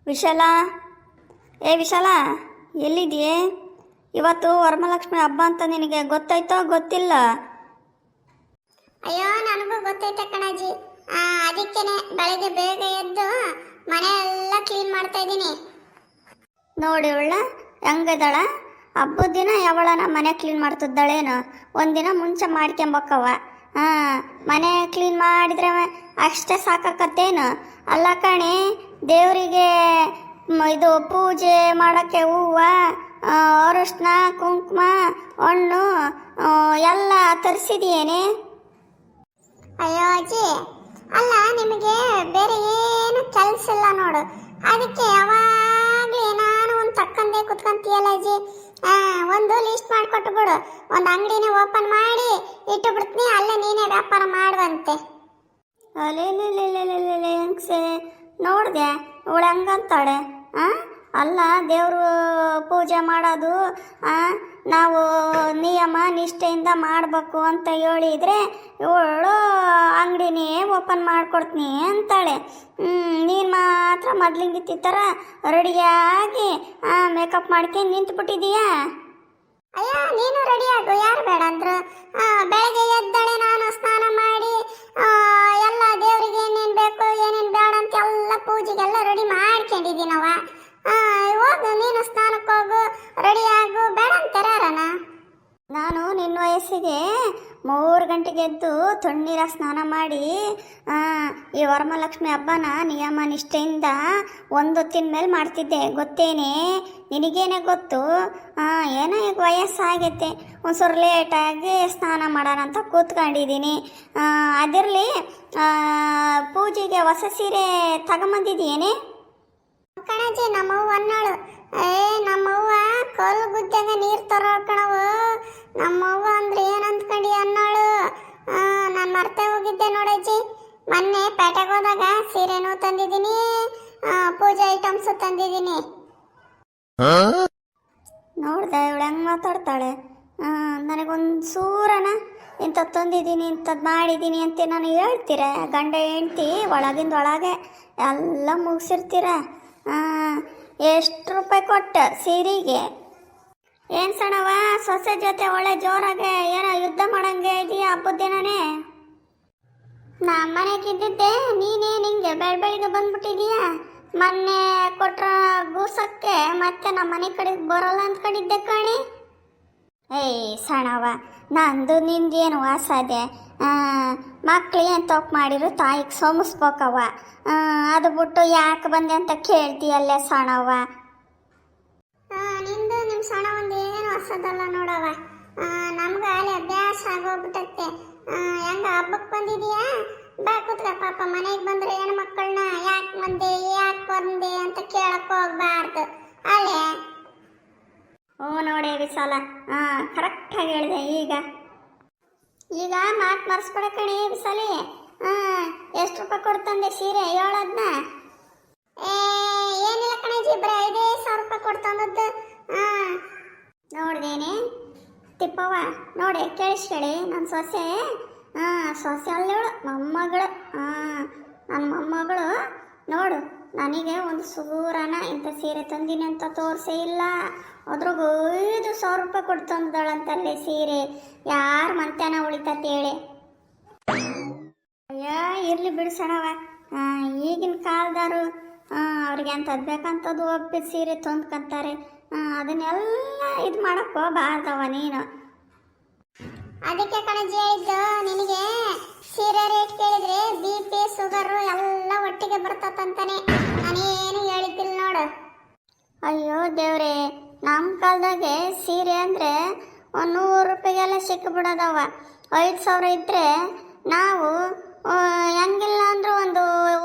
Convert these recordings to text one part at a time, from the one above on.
ವಿಶಾಲ, ಏ ವಿಶಾಲ, ಎಲ್ಲಿದೆಯೇ? ಇವತ್ತು ವರಮಹಾಲಕ್ಷ್ಮಿ ಹಬ್ಬ ಅಂತ ನಿನಗೆ ಗೊತ್ತಾಯ್ತೋ ಗೊತ್ತಿಲ್ಲ? ಅಯ್ಯೋ, ನನಗೂ ಗೊತ್ತೈತೆ ಕಣಾಜಿ. ಅದಕ್ಕೇನೆ ಬೆಳಗ್ಗೆ ಬೇಗ ಎದ್ದು ಮನೆ ಎಲ್ಲ ಕ್ಲೀನ್ ಮಾಡ್ತಾ ಇದ್ದೀನಿ. ನೋಡಿ ಅವಳ ಹೆಂಗದಳ. ಹಬ್ಬದ ದಿನ ಯಾವಳನ ಮನೆ ಕ್ಲೀನ್ ಮಾಡ್ತಿದ್ದಾಳೇನು? ಒಂದಿನ ಮುಂಚೆ ಮಾಡ್ಕೊಂಬಕ್ಕವ. ಮನೆ ಕ್ಲೀನ್ ಮಾಡಿದ್ರೆ ಅಷ್ಟೇ ಸಾಕಾಕತ್ತೇನು? ಅಲ್ಲ ಕಣೆ, ದೇವರಿಗೆ ಇದು ಪೂಜೆ ಮಾಡೋಕ್ಕೆ ಹೂವು, ಅರಿಶಿನ, ಕುಂಕುಮ, ಹಣ್ಣು ಎಲ್ಲ ತರಿಸಿದೀಯೇನೆ? ಅಯ್ಯೋ ಅಜ್ಜಿ, ಅಲ್ಲ ನಿಮಗೆ ಬೇರೆ ಏನು ಕೆಲಸ ಇಲ್ಲ ನೋಡು, ಅದಕ್ಕೆ ಯಾವಾಗಲೂ ಏನಾನು ಒಂದು ತಕ್ಕಂದೇ ಕುತ್ಕೊಂತೀಯಲ್ಲ ಅಜ್ಜಿ. ಒಂದು ಲಿಸ್ಟ್ ಮಾಡಿಕೊಟ್ಟು ಬಿಡು, ಒಂದು ಅಂಗಡಿನ ಓಪನ್ ಮಾಡಿ ಇಟ್ಟು ಬಿಡ್ತೀನಿ, ಅಲ್ಲೇ ನೀನೇ ವ್ಯಾಪಾರ ಮಾಡುವಂತೆ. ಅಲ್ಲೇ ಹೆಂಗ್ಸೆ ನೋಡಿದೆ ಇವಳು ಹೆಂಗಂತಾಳೆ. ಅಲ್ಲ, ದೇವರು ಪೂಜೆ ಮಾಡೋದು ನಾವು ನಿಯಮ ನಿಷ್ಠೆಯಿಂದ ಮಾಡಬೇಕು ಅಂತ ಹೇಳಿದರೆ ಇವಳು ಅಂಗಡಿನೇ ಓಪನ್ ಮಾಡಿಕೊಡ್ತೀನಿ ಅಂತಾಳೆ. ನೀನು ಮಾತ್ರ ಮೊದ್ಲಿಂಗಿತ್ತಿ ಥರ ರೆಡಿಯಾಗಿ ಮೇಕಪ್ ಮಾಡ್ಕೊಂಡು ನಿಂತುಬಿಟ್ಟಿದೀಯಾ? ಅಯ್ಯೋ, ನೀನು ರೆಡಿ ಆಗು, ಯಾರು ಬೇಡ ಅಂದ್ರು. ಬೆಳಗ್ಗೆ ಎದ್ದಳೆ ನಾನು ಸ್ನಾನ ಮಾಡಿ ಎಲ್ಲ ದೇವರಿಗೆ ಏನೇನು ಬೇಕು ಏನೇನು ಬೇಡ ಅಂತ ಎಲ್ಲ ಪೂಜೆಗೆಲ್ಲ ರೆಡಿ ಮಾಡ್ಕೊಂಡಿದ್ದೀನವ. ಹೋಗು, ನೀನು ಸ್ನಾನಕ್ಕೆ ಹೋಗು, ರೆಡಿ ಆಗು, ಬೇಡ ಅಂತಾರನ? ನಾನು ನಿನ್ನ ವಯಸ್ಸಿಗೆ 3 ಗಂಟೆಗೆ ಎದ್ದು ತಣ್ಣೀರ ಸ್ನಾನ ಮಾಡಿ ಈ ವರಮಹಾಲಕ್ಷ್ಮಿ ಹಬ್ಬನ ನಿಯಮ ನಿಷ್ಠೆಯಿಂದ ಒಂದೊತ್ತಿನ ಮೇಲೆ ಮಾಡ್ತಿದ್ದೆ, ಗೊತ್ತೇನೆ? ನಿನಗೇನೆ ಗೊತ್ತು. ಏನೋ ಈಗ ವಯಸ್ಸಾಗೈತೆ, ಒಂದು ಸ್ವಲ್ಪ ಲೇಟಾಗಿ ಸ್ನಾನ ಮಾಡೋಣ ಅಂತ ಕೂತ್ಕೊಂಡಿದ್ದೀನಿ. ಅದಿರಲಿ, ಪೂಜೆಗೆ ಹೊಸ ಸೀರೆ ತಗೊಂಬಂದಿದ್ದೀಯೇನೆ? ಕಣಜಿ, ನಮ್ಮವ್ವ ಅನ್ನೋಳು, ನಮ್ಮವ್ವ ಕಲ್ಲು ಗುದ್ದಾಗ ನೀರು ತರೋ ಕಣವು. ನಮ್ಮವ್ವ ಅಂದ್ರೆ ಏನು ಅಂದ್ಕೊಂಡಿ ಅನ್ನೋಳು. ನಾನು ಮರ್ತೇ ಹೋಗಿದ್ದೆ ನೋಡಜ್ಜಿ. ಮೊನ್ನೆ ಪೇಟೆಗೆ ಹೋದಾಗ ಸೀರೆನೂ ತಂದಿದ್ದೀನಿ, ಪೂಜೆ ಐಟಮ್ಸು ತಂದಿದ್ದೀನಿ. ನೋಡ್ದೆ ಇವಳು ಹೆಂಗೆ ಮಾತಾಡ್ತಾಳೆ. ನನಗೊಂದು ಸೂರನ ಇಂಥದ್ದು ತಂದಿದ್ದೀನಿ, ಇಂಥದ್ದು ಮಾಡಿದ್ದೀನಿ ಅಂತ ನಾನು ಹೇಳ್ತೀರ? ಗಂಡ ಹೆಂಡ್ತಿ ಒಳಗಿಂದ ಒಳಗೆ ಎಲ್ಲ ಮುಗಿಸಿರ್ತೀರ. ಎಷ್ಟು ರೂಪಾಯಿ ಕೊಟ್ಟು ಸೀರೆಗೆ? ಏನು ಸಣ್ಣವ, ಸೊಸೆ ಜೊತೆ ಒಳ್ಳೆ ಜೋರಾಗೆ ಏನೋ ಯುದ್ಧ ಮಾಡಂಗೆ ಇದೆಯಾ ಹಬ್ಬದ ದಿನನೇ? ನಮ್ಮ ಮನೆಗಿದ್ದಿದ್ದೆ, ನೀನೇ ನಿಂಗೆ ಬೆಳಗ್ಗೆ ಬಂದ್ಬಿಟ್ಟಿದೀಯಾ? ಮೊನ್ನೆ ಕೊಟ್ರ ಗೂಸಕ್ಕೆ ಮತ್ತೆ ನಮ್ಮ ಮನೆ ಕಡೆಗೆ ಬರೋಲ್ಲ ಅಂದ್ಕೊಂಡಿದ್ದೆ ಕಣಿ. ಏಯ್ ಸಣ್ಣವ, ನಂದು ನಿಂದೇನು ವಾಸದೆ? ಮಕ್ಳು ಏನು ತಪ್ಪು ಮಾಡಿರು ತಾಯಿಗೆ ಸೋಮಿಸ್ಬೇಕವ. ಅದು ಬಿಟ್ಟು ಯಾಕೆ ಬಂದೆ ಅಂತ ಕೇಳ್ತೀಯಲ್ಲೇ ಸಣ್ಣವ. ನಿಂದು ನಿಮ್ಮ ಸಣ್ಣ ಒಂದು ಏನು ಹೊಸದಲ್ಲ ನೋಡವ. ನಮ್ಗೆ ಅಲ್ಲಿ ಅಭ್ಯಾಸ ಆಗೋಗ್ಬಿಟ್ಟತ್ತೆ. ಹೆಂಗ ಹಬ್ಬಕ್ಕೆ ಬಂದಿದೀಯಾ? ಬಾ ಕೂತ್ಕ. ಪಾಪ ಮನೆಗೆ ಬಂದ್ರೆ ಹೆಣ್ಮಕ್ಳನ್ನ ಯಾಕೆ ಬಂದೆ ಅಂತ ಕೇಳಕ್ ಹೋಗ್ಬಾರ್ದು ಅಲ್ಲೇ. ನೋಡಿ ವಿಶಾಲ, ಕರೆಕ್ಟಾಗಿ ಹೇಳಿದೆ. ಈಗ ಮಾತು ಮರ್ಸ್ಬಿಡ ಕಣಿ ವಿಶಾಲಿ. ಎಷ್ಟು ರೂಪಾಯಿ ಕೊಡ್ತಂದೆ ಸೀರೆ ಹೇಳೋದ್ನ? ಏನಿಲ್ಲ ಕಣಜಿ, ಬರೀ 5,000 ರೂಪಾಯಿ ಕೊಡ್ತಂದದ್ದು. ನೋಡ್ದೇನೆ ತಿಪ್ಪವ್ವ, ನೋಡಿ ಕೇಳಿಸ್ಕೇಳಿ, ನನ್ನ ಸೊಸೆ ಸೊಸೆ ಅಲ್ಲೇಳು ಮೊಮ್ಮಗಳು. ನನ್ನ ಮೊಮ್ಮಗಳು ನೋಡು, ನನಗೆ ಒಂದು ಸೂರನ ಇಂಥ ಸೀರೆ ತಂದಿನಿ ಅಂತ ತೋರಿಸೇ ಇಲ್ಲ. ಅದ್ರಾಗ 5,000 ರೂಪಾಯಿ ಕೊಟ್ಟು ತಂದಳಂತಲ್ಲೇ ಸೀರೆ. ಯಾರು ಮಂತ್ಯಾನ ಉಳಿತತ್ತೆ ಹೇಳಿ? ಅಯ್ಯ, ಇರಲಿ ಬಿಡಿಸೋಣವ. ಈಗಿನ ಕಾಲದವರು ಅವ್ರಿಗೆ ಅಂಥದ್ದು ಬೇಕಂಥದ್ದು ಒಪ್ಪಿದ ಸೀರೆ ತಂದ್ಕೊಂತಾರೆ. ಅದನ್ನೆಲ್ಲ ಇದು ಮಾಡಕ್ಕೆ ಹೋಗಬಾರ್ದವ ನೀನು. ಅದಕ್ಕೆ ಕಣಜಿ ಹೇಳಿದ್ದು ನಿನಗೆ, ಸೀರೆ ರೇಟ್ ಕೇಳಿದ್ರೆ BP ಶುಗರು ಎಲ್ಲ ಒಟ್ಟಿಗೆ ಬರ್ತದಂತಾನೆ. ನಾನೇನು ಹೇಳಿದ್ದಿಲ್ಲ ನೋಡು. ಅಯ್ಯೋ ದೇವ್ರೆ, ನಮ್ಮ ಕಾಲದಾಗೆ ಸೀರೆ ಅಂದರೆ 100 ರೂಪಾಯಿಗೆಲ್ಲ ಸಿಕ್ಕಿಬಿಡೋದವ. 5,000 ಇದ್ದರೆ ನಾವು ಹೆಂಗಿಲ್ಲ ಅಂದರೂ ಒಂದು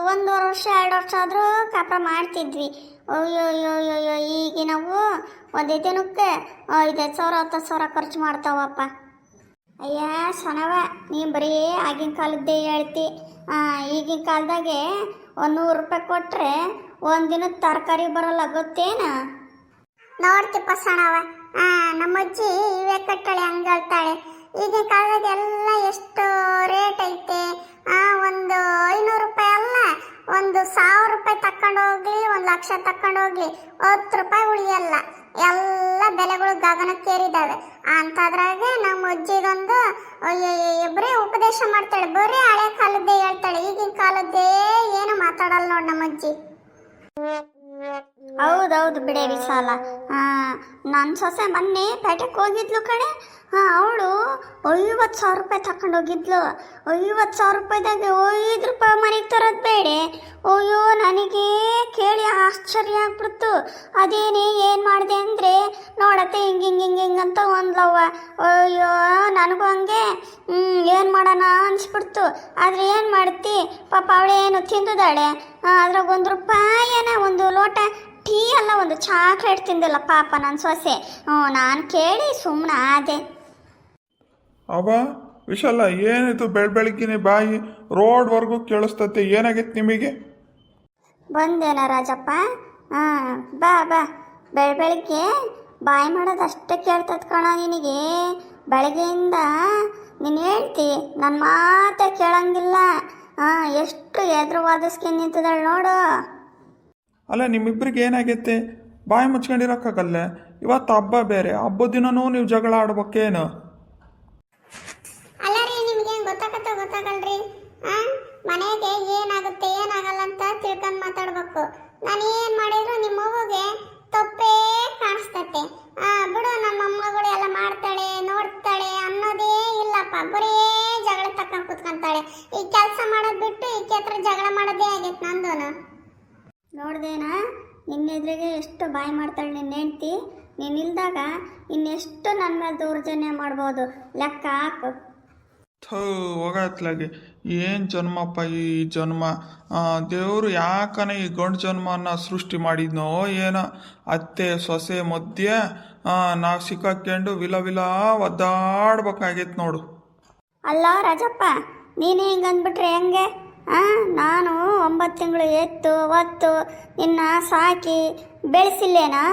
1.5 ವರ್ಷ 2 ವರ್ಷ ಆದರೂ ಕಾಪ ಮಾಡ್ತಿದ್ವಿ. ಅಯ್ಯೋ ಈಗ ನಾವು ಒಂದೇ ದಿನಕ್ಕೆ 5,000 10,000 ಖರ್ಚು ಮಾಡ್ತಾವಪ್ಪ. ಅಯ್ಯ ಸನವ, ನೀನು ಬರೀ ಆಗಿನ ಕಾಲದ್ದೇ ಹೇಳ್ತಿ. ಈಗಿನ ಕಾಲದಾಗೆ 100 ರೂಪಾಯಿ ಕೊಟ್ಟರೆ ಒಂದಿನದ ತರಕಾರಿ ಬರೋಲ್ಲ, ಗೊತ್ತೇನು? ನೋಡ್ತಿಪ್ಪ ಸಣವ, ನಮ್ಮಜ್ಜಿ ಇವೇ ಕಟ್ಟಳೆ ಹಂಗೆ ಹೇಳ್ತಾಳೆ. ಈಗಿನ ಕಾಲದಾಗ ಎಲ್ಲ ಎಷ್ಟು ರೇಟ್ ಐತೆ. ಒಂದು 500 ರೂಪಾಯಿ ಅಲ್ಲ, ಒಂದು 1000 ರೂಪಾಯಿ ತಕೊಂಡು ಹೋಗ್ಲಿ 1,00,000 ತಕೊಂಡು ಹೋಗ್ಲಿ 10 ರೂಪಾಯಿ ಉಳಿಯಲ್ಲ. ಎಲ್ಲ ಬೆಲೆಗಳು ಗಗನಕ್ಕೇರಿದಾವೆ. ಅಂಥದ್ರಾಗೆ ನಮ್ಮ ಅಜ್ಜಿಗೊಂದು ಬರೀ ಉಪದೇಶ ಮಾಡ್ತಾಳೆ, ಬರೀ ಹಳೆ ಕಾಲದ್ದೇ ಹೇಳ್ತಾಳೆ, ಈಗಿನ ಕಾಲದ್ದೇ ಏನು ಮಾತಾಡಲ್ಲ ನೋಡಿ ನಮ್ಮ ಅಜ್ಜಿ. ಹೌದೌದು ಬಿಡೆ ವಿಶಾಲ. ನನ್ನ ಸೊಸೆ ಮೊನ್ನೆ ಪೇಟೆಗೆ ಹೋಗಿದ್ಲು ಕಣೆ. ಅವಳು 50,000 ರೂಪಾಯಿ ತಗೊಂಡು ಹೋಗಿದ್ಲು. 50,000 ರೂಪಾಯಿದಾಗ 5 ರೂಪಾಯಿ ಮನೆಗೆ ತರೋದು ಬೇಡ. ಅಯ್ಯೋ ನನಗೆ ಕೇಳಿ ಆಶ್ಚರ್ಯ ಆಗ್ಬಿಡ್ತು. ಅದೇನೇ ಏನು ಮಾಡಿದೆ ಅಂದರೆ ನೋಡತ್ತೆ ಹಿಂಗಂತ ಒಂದ್ಲವ್ವ. ಅಯ್ಯೋ ನನಗೂ ಹಂಗೆ ಏನು ಮಾಡೋಣ ಅನಿಸ್ಬಿಡ್ತು. ಆದರೆ ಏನು ಮಾಡ್ತಿ ಪಾಪ ಅವಳೇನು ತಿಂದಿದ್ದಾಳೆ. ಅದ್ರಾಗ 1 ರೂಪಾಯಿನ ಒಂದು ಲೋಟ ಟೀ ಅಲ್ಲ ಒಂದು ಚಾಕ್ಲೇಟ್ ತಿಂದಿಲ್ಲ ಪಾಪ ನನ್ನ ಸೊಸೆ. ನಾನು ಕೇಳಿ ಸುಮ್ಮನೆ ಆದೆ. ಅವ ವಿಶಾಲ, ಏನಿದು ಬೆಳಗ್ಗಿನೇ ಬಾಯಿ ರೋಡ್ವರೆಗೂ ಕೇಳಿಸ್ತತೆ, ಏನಾಗೈತೆ ನಿಮಗೆ? ಬಂದೇನ ರಾಜಪ್ಪ? ಬಾ ಬಾ. ಬೆಳಗ್ಗೆ ಬಾಯಿ ಮಾಡೋದು ಅಷ್ಟೇ ಕೇಳ್ತದ ಕಣ ನಿನಗೆ. ಬೆಳಗ್ಗೆಯಿಂದ ನೀನು ಹೇಳ್ತಿ, ನನ್ನ ಮಾತೇ ಕೇಳಂಗಿಲ್ಲ. ಎಷ್ಟು ಎದುರು ವಾದಿಸ್ಕೊಂಡು ನಿಂತಿದ್ದಾಳೆ ನೋಡು. ಅಲ್ಲ, ನಿಮ್ಮಿಬ್ಬರಿಗೆ ಏನಾಗೈತೆ? ಬಾಯಿ ಮುಚ್ಕೊಂಡಿರೋಕ್ಕಾಗಲ್ಲ. ಇವತ್ತು ಹಬ್ಬ ಬೇರೆ, ಹಬ್ಬದ ದಿನನೂ ನೀವು ಜಗಳ ಆಡ್ಬೇಕೇನು? ಅಲ್ಲ ರೀ, ನಿಮ್ಗೆ ಗೊತ್ತಾಗಲ್ರಿ? ಮನೆಗೆ ಏನಾಗುತ್ತೆ ಏನಾಗಲ್ಲ ಅಂತ ತಿಳ್ಕೊಂಡು ಮಾತಾಡ್ಬೇಕು. ನಾನು ಏನು ಮಾಡಿದ್ರು ನಿಮ್ಮ ಮಗುಗೆ ತಪ್ಪೇ ಕಾಣಿಸ್ತತೆ. ಬಿಡು, ನಮ್ಮ ಮೊಮ್ಮಗಳು ಎಲ್ಲ ಮಾಡ್ತಾಳೆ ನೋಡ್ತಾಳೆ ಅನ್ನೋದೇ ಇಲ್ಲಪ್ಪ. ಬರೀ ಜಗಳ ತಕೊಂಡು ಕುತ್ಕೊಂತಾಳೆ. ಈ ಕೆಲಸ ಮಾಡೋದು ಬಿಟ್ಟು ಈಕೆ ಹತ್ರ ಜಗಳ ಮಾಡೋದೇ ಆಗೈತೆ ನಂದೂನು. ನೋಡ್ದೇನಾ ನಿನ್ನೆದ್ರಿಗೆ ಎಷ್ಟು ಬಾಯಿ ಮಾಡ್ತಾಳೆ ನಿನ್ನ ಹೆಂಡ್ತಿ. ನೀನಿಲ್ದಾಗ ಇನ್ನೆಷ್ಟು ನನ್ನ ಮೇಲೆ ದೌರ್ಜನ್ಯ ಮಾಡ್ಬೋದು, ಲೆಕ್ಕ ಹಾಕು. ಹೋಗತ್ಲಾಗೆ ಏನು ಜನ್ಮಪ್ಪ ಈ ಜನ್ಮ. ದೇವರು ಯಾಕನ ಈ ಗಂಡು ಜನ್ಮನ ಸೃಷ್ಟಿ ಮಾಡಿದ್ನೋ ಏನೋ. ಅತ್ತೆ ಸೊಸೆ ಮಧ್ಯೆ ನಾವು ಸಿಕ್ಕಾಕೊಂಡು ವಿಲ ಒದ್ದಾಡ್ಬೇಕಾಗೈತೆ ನೋಡು. ಅಲ್ಲ ರಾಜಪ್ಪ, ನೀನು ಹಿಂಗೆ ಅಂದ್ಬಿಟ್ರೆ ಹೆಂಗೆ? ನಾನು 9 ತಿಂಗಳು ಎತ್ತು ಒತ್ತು ನಿನ್ನ ಸಾಕಿ ಬೆಳೆಸಿಲ್ಲೇನಾ?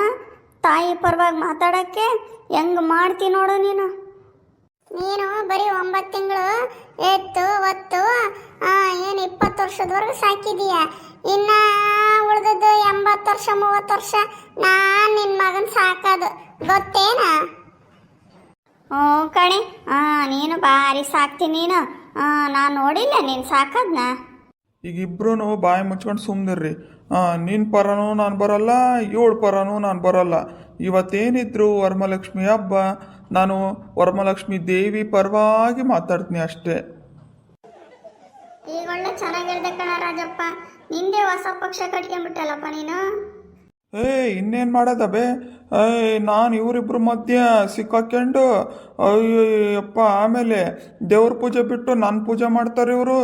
ತಾಯಿ ಪರವಾಗಿ ಮಾತಾಡೋಕ್ಕೆ ಹೆಂಗೆ ಮಾಡ್ತೀನಿ ನೋಡು ನೀನು. ನೀನು ಬರೀ 9 ತಿಂಗಳು ಎತ್ತು ಒತ್ತು ಏನು 20 ವರ್ಷದವರೆಗೂ ಸಾಕಿದೀಯ. ಇನ್ನ ಉಳಿದದ್ದು 80 ವರ್ಷ 30 ವರ್ಷ ನಾನು ನಿನ್ನ ಮಗನ ಸಾಕೋದು ಗೊತ್ತೇನಾ? ಹ್ಞೂ ಕಣೆ, ನೀನು ಭಾರಿ ಸಾಕ್ತೀನಿ ನೀನು. ನಾನು ನೋಡಿಲ್ಲ ನೀನು ಸಾಕದ್ನ. ಈಗ ಇಬ್ರು ಬಾಯಿ ಮುಚ್ಕೊಂಡು ಸುಮ್ಮನಿರ್ರಿ. ನಿನ್ನ ಪರನೂ ನಾನು ಬರಲ್ಲ, ಇವಳ ಪರನೂ ನಾನು ಬರಲ್ಲ. ಇವತ್ತೇನಿದ್ರು ವರಮಹಾಲಕ್ಷ್ಮಿ ಹಬ್ಬ, ನಾನು ವರಮಹಾಲಕ್ಷ್ಮಿ ದೇವಿ ಪರವಾಗಿ ಮಾತಾಡ್ತೀನಿ ಅಷ್ಟೇ. ಈಗ ಒಳ್ಳೆ ಚೆನ್ನಾಗಿರ್ದೆ ಕಣ ರಾಜಪ್ಪ. ನಿಂದೆ ಹೊಸ ಪಕ್ಷ ಕಟ್ಕೊಂಡ್ಬಿಟ್ಟಲ್ಲಪ್ಪ ನೀನು. ಇನ್ನೇನು ಮಾಡೋದ ಬೇ? ನಾನು ಇವರಿಬ್ರು ಮಧ್ಯೆ ಸಿಕ್ಕಾಕೊಂಡು ಅಯ್ಯಪ್ಪ, ಆಮೇಲೆ ದೇವ್ರ ಪೂಜೆ ಬಿಟ್ಟು ನನ್ನ ಪೂಜೆ ಮಾಡ್ತಾರೆ ಇವರು.